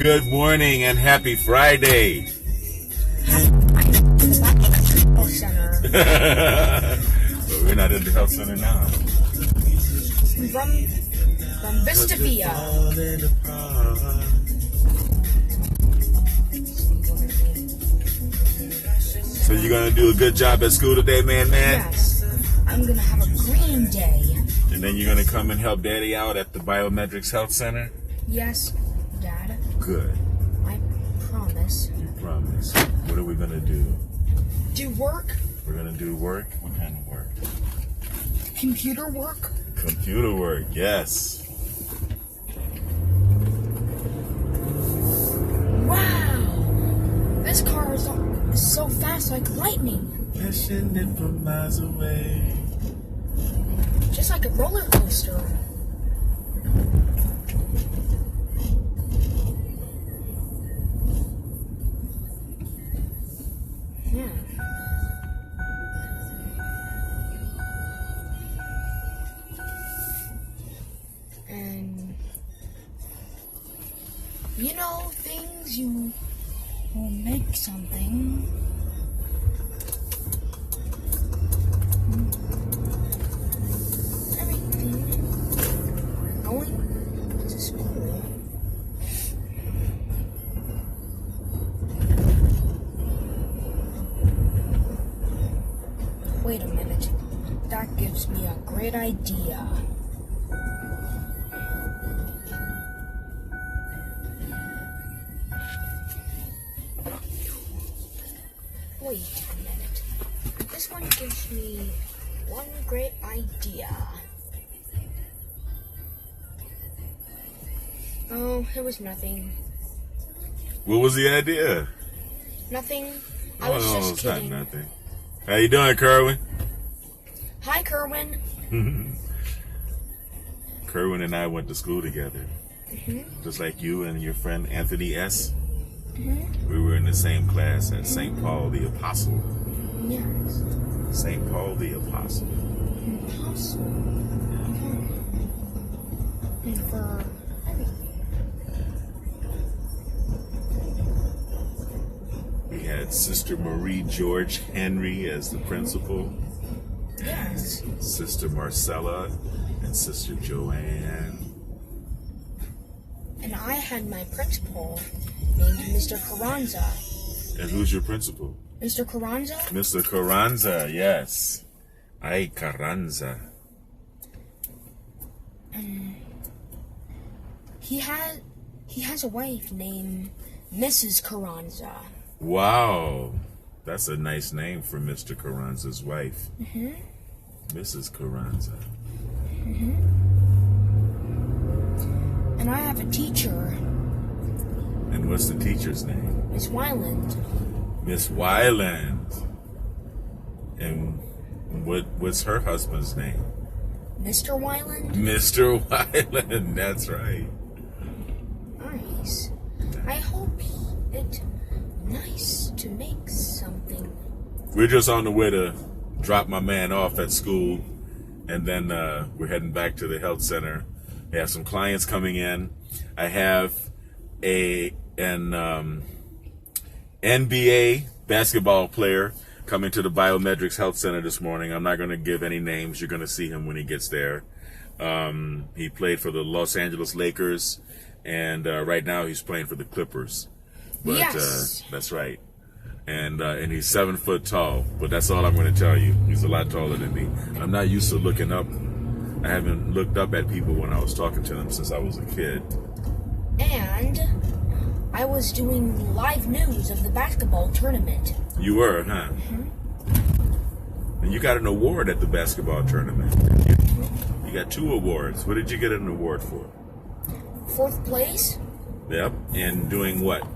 Good morning and happy Friday. Health Center. But we're not in the health center now. From Vista Via. So you're gonna do a good job at school today, man? Yes. I'm gonna have a green day. And then you're gonna come and help Daddy out at the Biometrics Health Center? Yes, Dad. Good. I promise. You promise. What are we gonna do? Do work? We're gonna do work? What kind of work? Computer work? Computer work, yes. Wow! This car is so fast like lightning. Pushing it from miles away. Just like a roller coaster. Yeah. And you know, things you will make something. Going to school. Wait a minute. That gives me a great idea. Wait a minute. This one gives me one great idea. Oh, it was nothing. What was the idea? Nothing. I was just it's kidding. not nothing. How you doing, Kerwin? Hi, Kerwin. Kerwin and I went to school together. Just like you and your friend Anthony S. We were in the same class at St. Paul the Apostle. Yes. St. Paul the Apostle. Impossible. And for everything. We had Sister Marie George Henry as the principal. Yes. Sister Marcella and Sister Joanne. And I had my principal named Mr. Carranza. And who's your principal? Mr. Carranza? Mr. Carranza, yes. Ay, Carranza. He has a wife named Mrs. Carranza. Wow. That's a nice name for Mr. Carranza's wife. Mrs. Carranza. And I have a teacher, And what's the teacher's name? Miss Wyland. Miss Wyland. And what's her husband's name? Mr. Wyland? Mr. Wyland, that's right. Nice. I hope it's nice to make something. We're just on the way to drop my man off at school, and then we're heading back to the health center. We have some clients coming in. I have an NBA basketball player coming to the Biometrics Health Center this morning. I'm not going to give any names. You're going to see him when he gets there. He played for the Los Angeles Lakers, and right now he's playing for the Clippers. But, Yes. That's right. And he's 7 foot tall, but that's all I'm going to tell you. He's a lot taller than me. I'm not used to looking up. I haven't looked up at people when I was talking to them since I was a kid. And I was doing live news of the basketball tournament. You were, huh? And you got an award at the basketball tournament. You got 2 awards. What did you get an award for? 4th place, Yep. And doing what?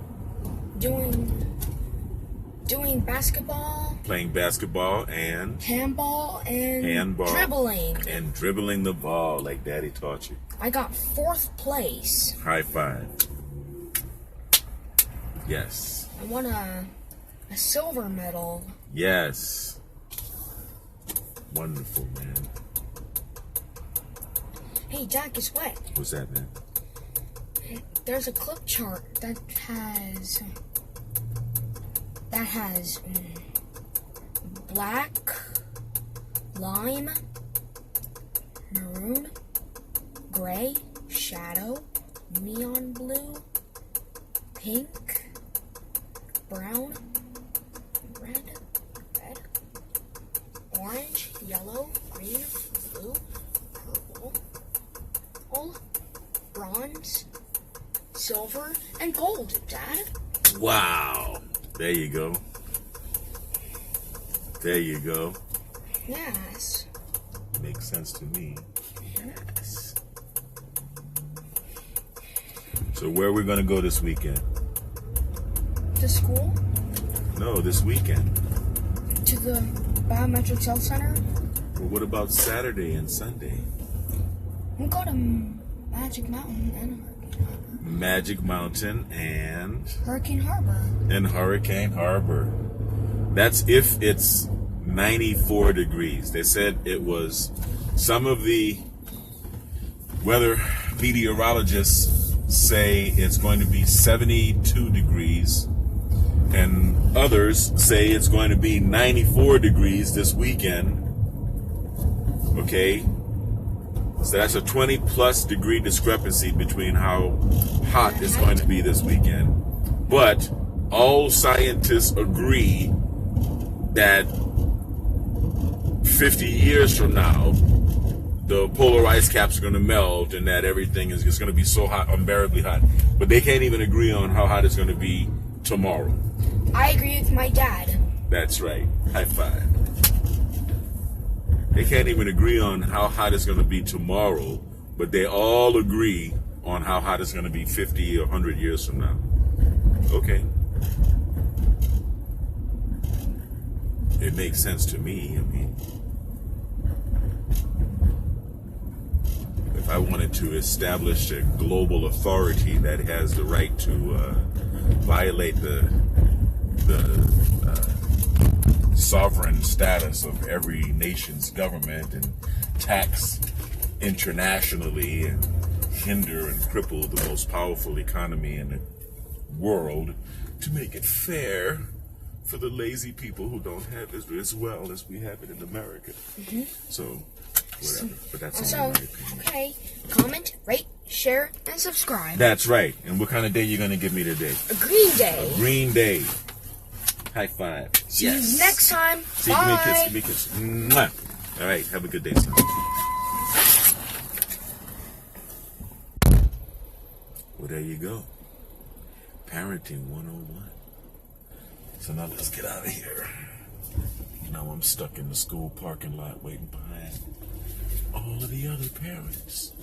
doing basketball, Playing basketball and handball, and handball. dribbling. And dribbling the ball like Daddy taught you. I got 4th place. High five. Yes. I won a silver medal. Yes. Wonderful, man. Hey, Jack, guess what? What's that, man? there's a clip chart that has black, lime, maroon, gray, shadow, neon blue, pink, brown, red, orange, yellow, green, blue, purple, bronze, silver, and gold, Dad. Wow. There you go. There you go. Yes. Makes sense to me. Yes. So where are we going to go this weekend? To school? No, this weekend. To the Biometrics Health Center? Well, what about Saturday and Sunday? We'll go to Magic Mountain and Magic Mountain and Hurricane Harbor. Hurricane Harbor. That's if it's 94 degrees. They said it was, some of the weather meteorologists say it's going to be 72 degrees, and others say it's going to be 94 degrees this weekend. Okay? So that's a 20 plus degree discrepancy between how hot it's going to be this weekend. But all scientists agree that 50 years from now, the polar ice caps are going to melt and that everything is just going to be so hot, unbearably hot. But they can't even agree on how hot it's going to be tomorrow. I agree with my dad. That's right. High five. They can't even agree on how hot it's going to be tomorrow, but they all agree on how hot it's going to be 50 or 100 years from now. Okay. It makes sense to me. I mean, if I wanted to establish a global authority that has the right to violate the sovereign status of every nation's government and tax internationally and hinder and cripple the most powerful economy in the world to make it fair for the lazy people who don't have it as well as we have it in America. Mm-hmm. So, whatever. But that's only my opinion. Okay, comment, rate, share, and subscribe. That's right. And what kind of day you going to give me today? A green day. A green day. High five. See you next time. See, Bye. give me a kiss. Mwah. All right, have a good day, son. Well, there you go. Parenting 101. So now let's get out of here. Now I'm stuck in the school parking lot waiting behind all of the other parents.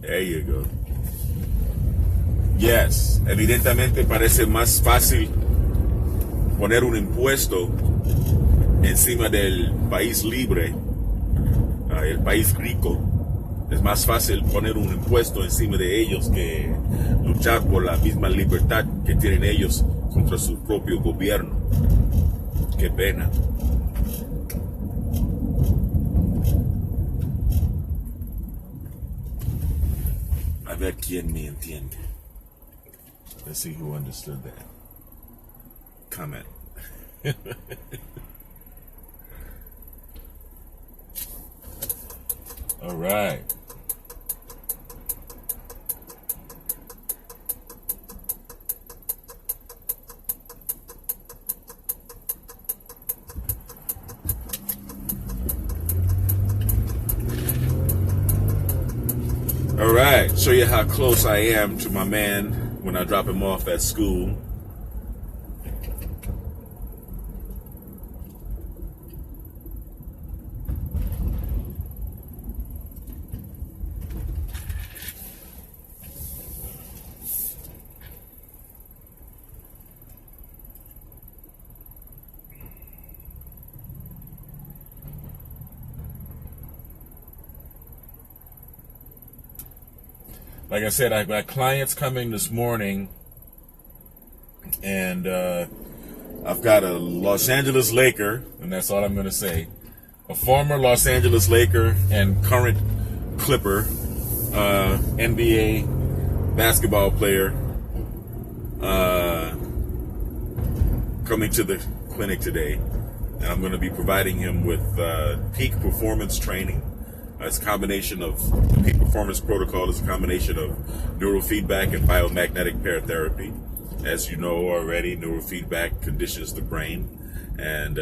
There you go. Yes, evidentemente parece más fácil poner un impuesto encima del país libre, el país rico. Es más fácil poner un impuesto encima de ellos que luchar por la misma libertad que tienen ellos contra su propio gobierno. Qué pena. A ver quién me entiende. Let's see who understood that. Comment. All right. All right, show you how close I am to my man, when I drop him off at school. Like I said, I've got clients coming this morning, and I've got a Los Angeles Laker, and that's all I'm going to say. A former Los Angeles Laker and current Clipper, NBA basketball player, coming to the clinic today. And I'm going to be providing him with peak performance training. It's a combination of the peak performance protocol is a combination of neurofeedback and biomagnetic pair therapy. As you know already, neurofeedback conditions the brain and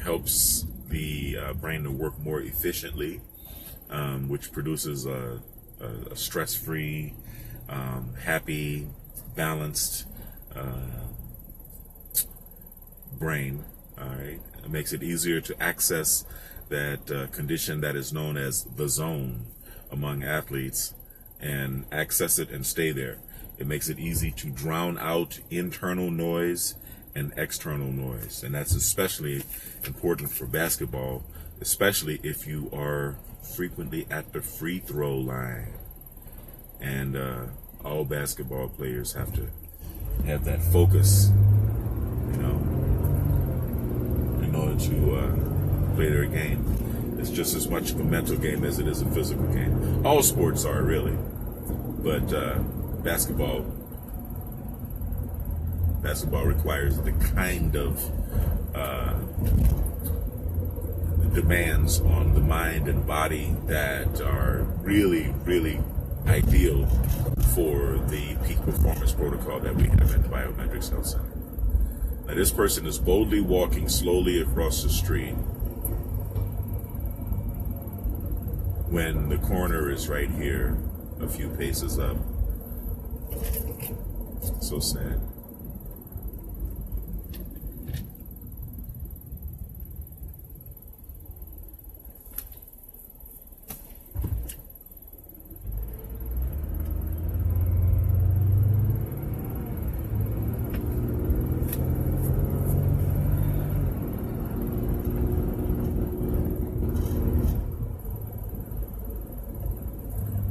helps the brain to work more efficiently, which produces a stress-free, happy, balanced brain. All right, it makes it easier to access that condition that is known as the zone among athletes and access it and stay there. It makes it easy to drown out internal noise and external noise. And that's especially important for basketball, especially if you are frequently at the free throw line. And all basketball players have to have that focus, you know, in order to play their game. It's just as much a mental game as it is a physical game. All sports are, really, but basketball requires the kind of demands on the mind and body that are really, really ideal for the peak performance protocol that we have at the Biometrics Health Center. Now, this person is boldly walking slowly across the street when the corner is right here, a few paces up. So sad.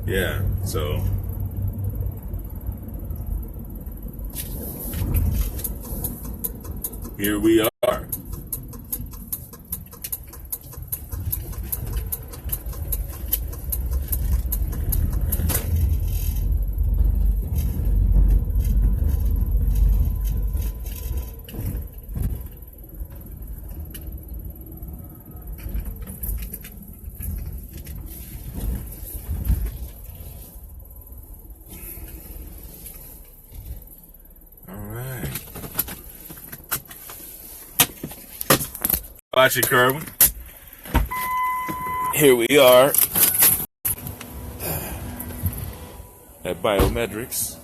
Yeah, so here we are. Watch it, Kerwin. Here we are at Biometrics.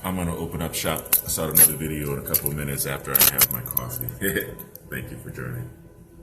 I'm going to open up shop. I'll start another video in a couple of minutes after I have my coffee. Thank you for joining.